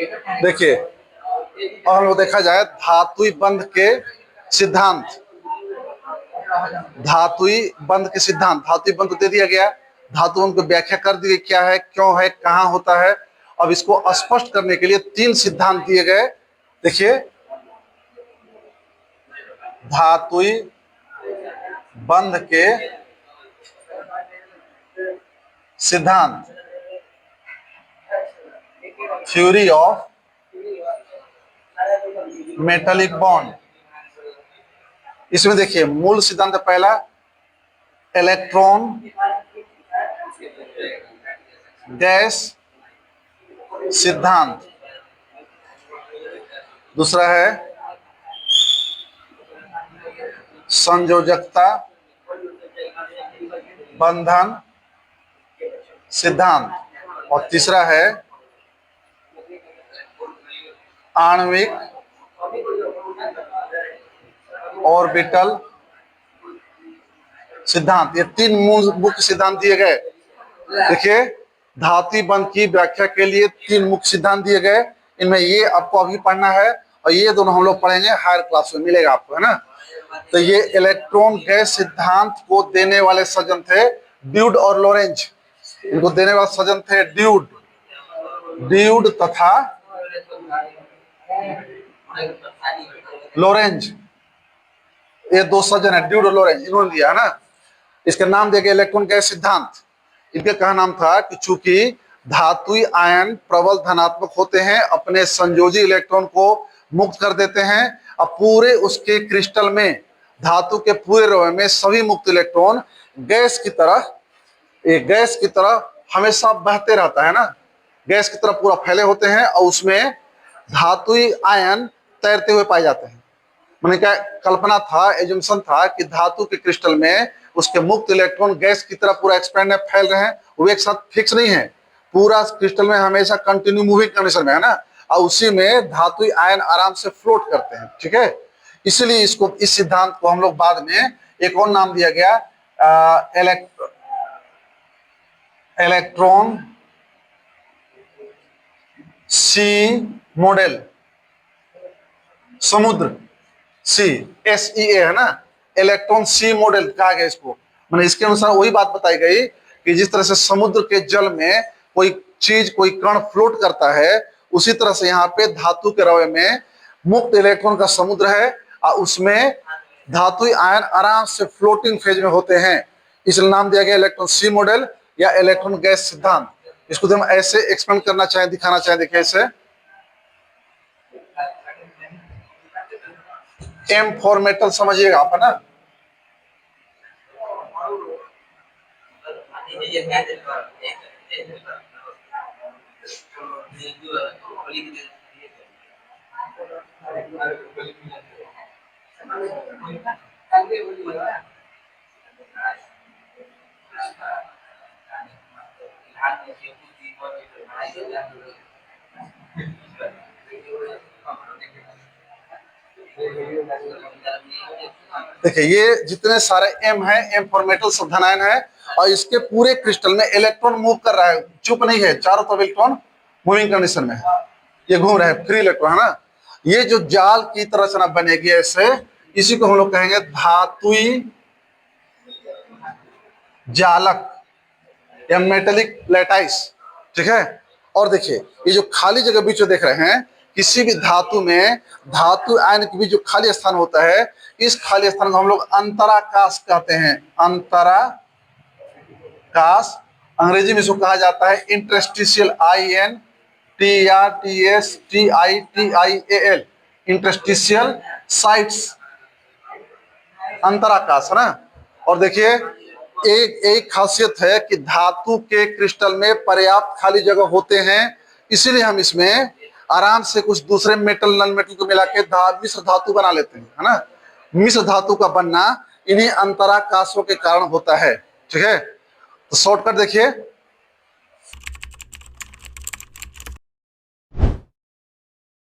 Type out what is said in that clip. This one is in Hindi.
देखिए, और हम लोग देखा जाए धातुई बंध के सिद्धांत, धातुई बंध के सिद्धांत, धातुई बंध दे दिया गया, धातु बंध को व्याख्या कर दी गई, क्या है, क्यों है, कहाँ होता है। अब इसको स्पष्ट करने के लिए 3 सिद्धांत दिए गए। देखिए, धातुई बंध के सिद्धांत, थ्योरी ऑफ मेटालिक बॉन्ड। इसमें देखिए मूल सिद्धांत पहला इलेक्ट्रॉन गैस सिद्धांत, दूसरा है संयोजकता बंधन सिद्धांत, और तीसरा है आणविक ऑर्बिटल सिद्धांत। ये 3 मूल मुख्य सिद्धांत दिए गए। देखिए, धातुई बंध की व्याख्या के लिए 3 मुख्य सिद्धांत दिए गए। इनमें ये आपको अभी पढ़ना है और ये दोनों हम लोग पढ़ेंगे हायर क्लास में, मिलेगा आपको, है ना। तो ये इलेक्ट्रॉन गैस सिद्धांत को देने वाले सज्जन थे ड्यूड और लॉरेंज। इनको देने वाले सज्जन थे ड्यूड तथा लॉरेंज। ये 2 सज्जन है, ड्यूड और लॉरेंज, इन्होंने दिया है ना। इसका नाम दिया गया इलेक्ट्रॉन गैस सिद्धांत। इनका कहा नाम था कि चूंकि धातुई आयन प्रबल धनात्मक होते हैं, अपने संयोजी इलेक्ट्रॉन को मुक्त कर देते हैं, अब पूरे उसके क्रिस्टल में, धातु के पूरे रोए में सभी मुक्त इलेक्ट्रॉन गैस की तरह हमेशा बहते रहता है ना, गैस की तरह पूरा फैले होते हैं, और उसमें धातुई आयन तैरते हुए पाए जाते हैं। मैंने क्या कल्पना था, एजम्पशन था कि धातु के क्रिस्टल में उसके मुक्त इलेक्ट्रॉन गैस की तरह पूरा एक्सपेंड में फैल रहे हैं, वो एक साथ फिक्स नहीं है, पूरा क्रिस्टल में हमेशा कंटिन्यू मूविंग कंडीशन में है ना, और उसी में धातुई आयन आराम से फ्लोट करते हैं। ठीक है, इसलिए इसको, इस सिद्धांत को हम लोग बाद में एक और नाम दिया गया, इलेक्ट्रॉन सी मॉडल, समुद्र सी, SEA है ना, इलेक्ट्रॉन सी मॉडल कहा गया इसको। मैंने इसके अनुसार वही बात बताई गई कि जिस तरह से समुद्र के जल में कोई चीज, कोई कण फ्लोट करता है, उसी तरह से यहाँ पे धातु के रवे में मुक्त इलेक्ट्रॉन का समुद्र है, और उसमें धातुई आयन आराम से फ्लोटिंग फेज में होते हैं, इसलिए नाम दिया गया इलेक्ट्रॉन सी मॉडल या इलेक्ट्रॉन गैस सिद्धांत। इसको हम ऐसे एक्सपेंड करना चाहें, दिखाना चाहें, देखिए ऐसे एम फॉर मेटल समझिएगा आप, है ना। देखिए, ये जितने सारे एम है, एम फॉर मेटल सब धनायन है, और इसके पूरे क्रिस्टल में इलेक्ट्रॉन मूव कर रहा है, चुप नहीं है, चारों तरफ इलेक्ट्रॉन मूविंग कंडीशन में है, ये घूम रहे हैं, फ्री इलेक्ट्रॉन है ना। ये जो जाल की तरह से ना बनेगी ऐसे, इसी को हम लोग कहेंगे धातुई जालक या मेटेलिक लैटाइस। ठीक है, और देखिए ये जो खाली जगह बीच में देख रहे हैं, किसी भी धातु में धातु आयन के बीच जो खाली स्थान होता है, इस खाली स्थान को हम लोग अंतराकाश कहते हैं, अंतराकाश। अंग्रेजी में इसको कहा जाता है इंटरस्टिशियल, INTRSTIAL, इंटरस्टिशियल साइट्स, अंतराकाश, है ना। और देखिए एक खासियत है कि धातु के क्रिस्टल में पर्याप्त खाली जगह होते हैं, इसीलिए हम इसमें आराम से कुछ दूसरे मेटल, नॉन मेटल को मिला के मिश्र धातु बना लेते हैं, है ना। मिश्र धातु का बनना इन्हीं अंतराकाशों के कारण होता है। ठीक है, तो शॉर्टकट देखिए,